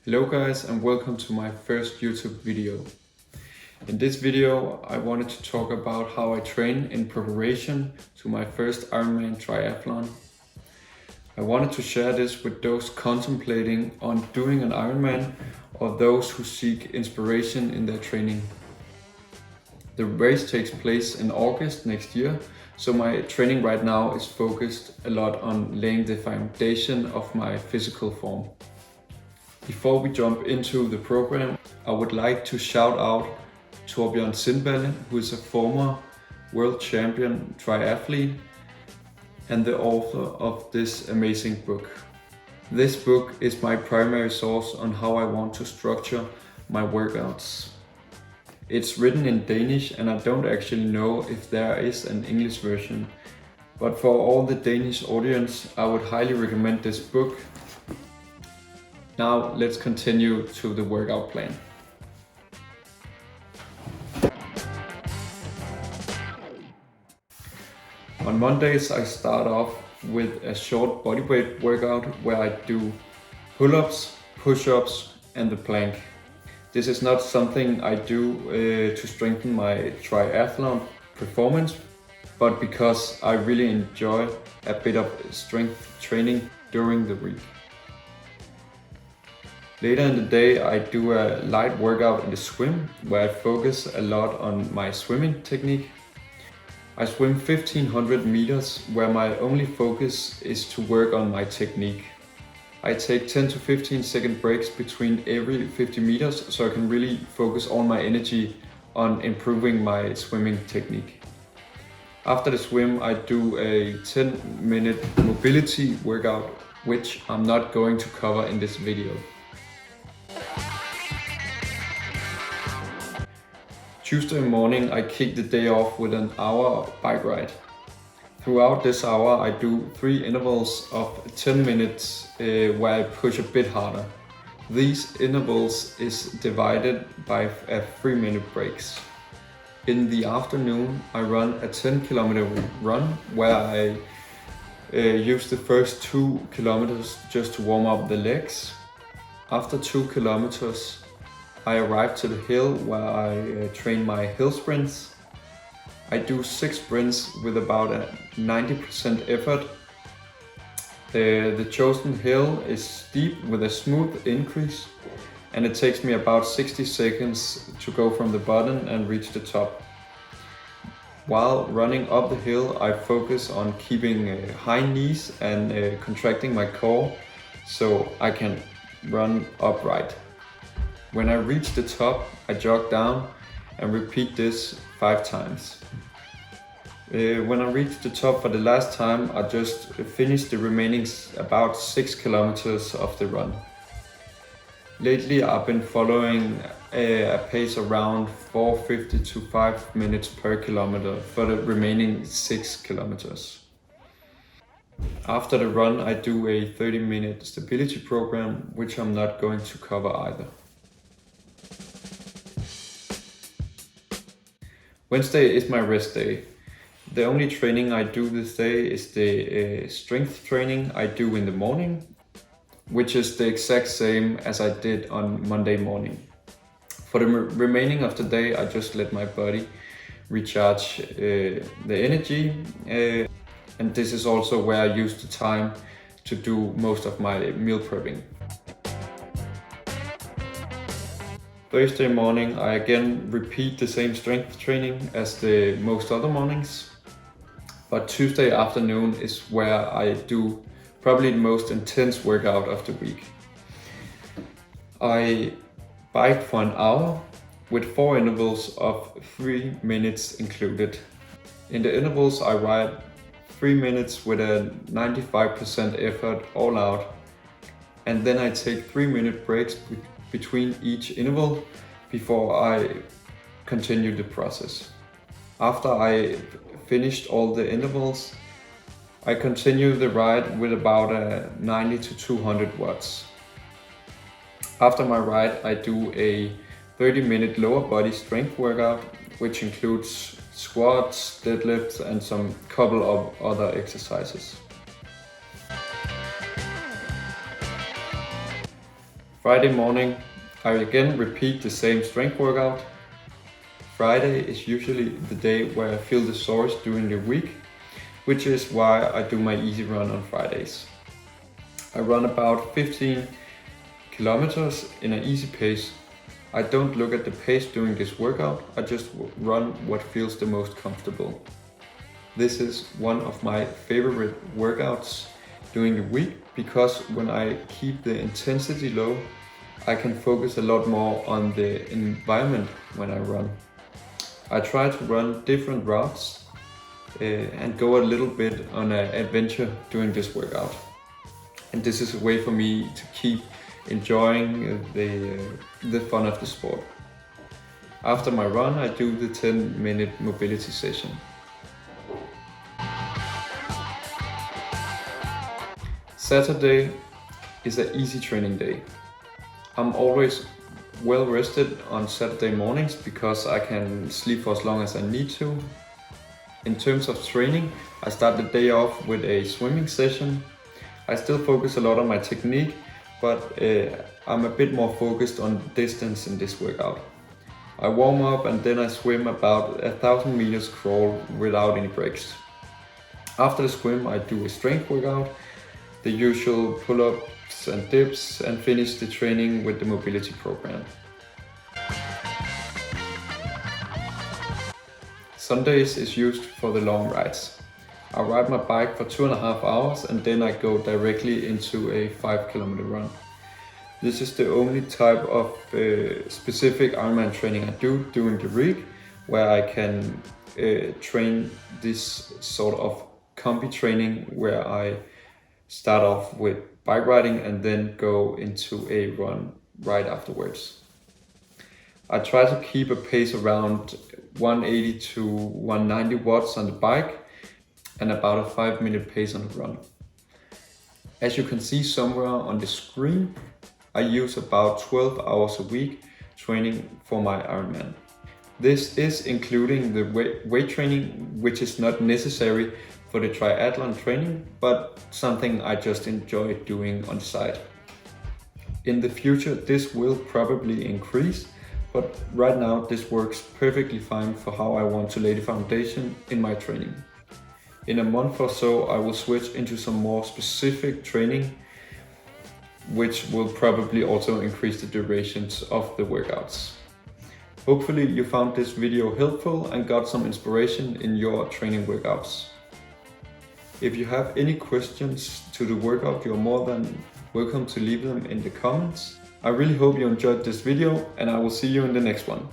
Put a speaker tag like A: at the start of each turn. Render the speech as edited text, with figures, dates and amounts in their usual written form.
A: Hello guys and welcome to my first YouTube video. In this video I wanted to talk about how I train in preparation to my first Ironman triathlon. I wanted to share this with those contemplating on doing an Ironman or those who seek inspiration in their training. The race takes place in August next year, so my training right now is focused a lot on laying the foundation of my physical form. Before we jump into the program, I would like to shout out Tobias, who is a former world champion triathlete and the author of this amazing book. This book is my primary source on how I want to structure my workouts. It's written in Danish and I don't actually know if there is an English version, but for all the Danish audience, I would highly recommend this book. Now let's continue to the workout plan. On Mondays I start off with a short bodyweight workout where I do pull-ups, push-ups and the plank. This is not something I do to strengthen my triathlon performance, but because I really enjoy a bit of strength training during the week. Later in the day I do a light workout in the swim where I focus a lot on my swimming technique. I swim 1500 meters where my only focus is to work on my technique. I take 10 to 15 second breaks between every 50 meters so I can really focus all my energy on improving my swimming technique. After the swim I do a 10-minute mobility workout, which I'm not going to cover in this video. Tuesday morning I kick the day off with an hour bike ride. Throughout this hour I do 3 intervals of 10 minutes where I push a bit harder. These intervals is divided by 3-minute breaks. In the afternoon I run a 10-kilometer run where I use the first 2 kilometers just to warm up the legs. After 2 kilometers I arrive to the hill where I train my hill sprints. I do 6 sprints with about a 90% effort. The chosen hill is steep with a smooth increase and it takes me about 60 seconds to go from the bottom and reach the top. While running up the hill I focus on keeping high knees and contracting my core so I can run upright. When I reach the top, I jog down and repeat this 5 times. When I reach the top for the last time, I just finish the remaining about 6 kilometers of the run. Lately, I've been following a pace around 4:50 to 5 minutes per kilometer for the remaining 6 kilometers. After the run, I do a 30-minute stability program, which I'm not going to cover either. Wednesday is my rest day. The only training I do this day is the strength training I do in the morning, which is the exact same as I did on Monday morning. For the remaining of the day, I just let my body recharge the energy, and this is also where I use the time to do most of my meal prepping. Thursday morning I again repeat the same strength training as the most other mornings, but Tuesday afternoon is where I do probably the most intense workout of the week. I bike for an hour with 4 intervals of 3 minutes included. In the intervals I ride 3 minutes with a 95% effort all out, and then I take 3-minute breaks between each interval before I continue the process. After I finished all the intervals, I continue the ride with about 90 to 200 watts. After my ride, I do a 30-minute lower body strength workout, which includes squats, deadlifts, and some couple of other exercises. Friday morning, I again repeat the same strength workout. Friday is usually the day where I feel the sorest during the week, which is why I do my easy run on Fridays. I run about 15 kilometers in an easy pace. I don't look at the pace during this workout, I just run what feels the most comfortable. This is one of my favorite workouts during the week because when I keep the intensity low, I can focus a lot more on the environment when I run. I try to run different routes and go a little bit on an adventure during this workout. And this is a way for me to keep enjoying the fun of the sport. After my run, I do the 10-minute mobility session. Saturday is an easy training day. I'm always well rested on Saturday mornings because I can sleep for as long as I need to. In terms of training, I start the day off with a swimming session. I still focus a lot on my technique, but I'm a bit more focused on distance in this workout. I warm up and then I swim about 1,000 meters crawl without any breaks. After the swim, I do a strength workout, the usual pull-ups and dips, and finish the training with the mobility program. Sundays is used for the long rides. I ride my bike for 2.5 hours and then I go directly into a 5-kilometer run. This is the only type of specific Ironman training I do during the week, where I can train this sort of combi training where I start off with bike riding and then go into a run right afterwards. I try to keep a pace around 180 to 190 watts on the bike and about a 5-minute pace on the run. As you can see somewhere on the screen, I use about 12 hours a week training for my Ironman. This is including the weight training, which is not necessary for the triathlon training, but something I just enjoy doing on the side. In the future, this will probably increase, but right now this works perfectly fine for how I want to lay the foundation in my training. In a month or so, I will switch into some more specific training, which will probably also increase the durations of the workouts. Hopefully you found this video helpful and got some inspiration in your training workouts. If you have any questions to the workout, you're more than welcome to leave them in the comments. I really hope you enjoyed this video and I will see you in the next one.